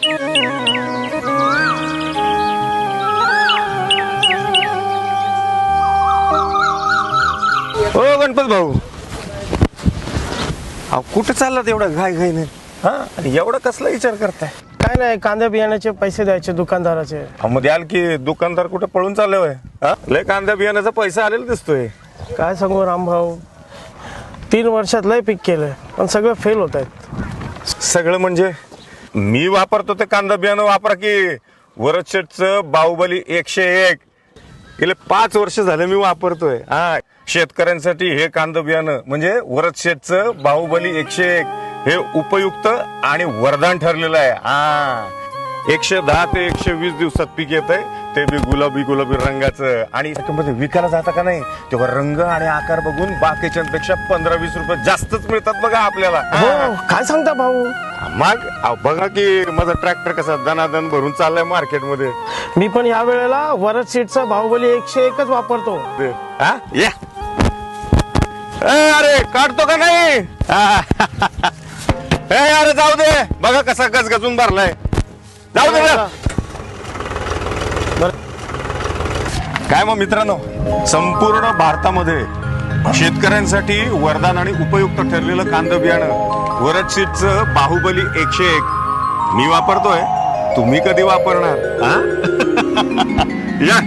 ओ गणपत भाऊ, अहो कुठं चालला एवढं घाई घाई नाही? हा, आणि एवढा कसला विचार करताय? काय नाही, कांद्या बियाण्याचे पैसे द्यायचे दुकानदाराचे. मग द्याल की, दुकानदार कुठं पळून चालले होय? हा, लय कांद्या बियाण्याचा पैसा आलेला दिसतोय. काय सांगू रामभाऊ, 3 वर्षात लय पीक केलंय पण सगळं फेल होत आहेत. सगळं म्हणजे? मी वापरतो ते कांदा बियाणं वापरा की, वरद शेठचं बाहुबली 101. गेले 5 वर्ष झाले मी वापरतोय. हा, शेतकऱ्यांसाठी हे कांदा बियाणं म्हणजे वरद शेठचं बाहुबली 101 हे उपयुक्त आणि वरदान ठरलेलं आहे. हा, 110 ते 120 दिवसात पीक येत आहे, ते बी गुलाबी गुलाबी रंगाचं. आणि विकायला जाता का नाही तेव्हा रंग आणि आकार बघून बाकीच्यांपेक्षा 15-20 रुपये जास्तच मिळतात बघा आपल्याला. हो, काय सांगता भाऊ? मग बघा की माझा ट्रॅक्टर कसा दनादन भरून चाललाय मार्केटमध्ये. मी पण या वेळेला वरद सीटचा बाहुबली 101च वापरतो. हा, या. अरे काढतो का नाही? अरे जाऊ दे, बघा कसा गजगजून भरलाय. जाऊ दे ना. काय मग मित्रांनो, संपूर्ण भारतामध्ये शेतकऱ्यांसाठी वरदान आणि उपयुक्त ठरलेलं कांदा बियाणं वरद सीडचं बाहुबली 101 मी वापरतोय. तुम्ही कधी वापरणार? हा? या.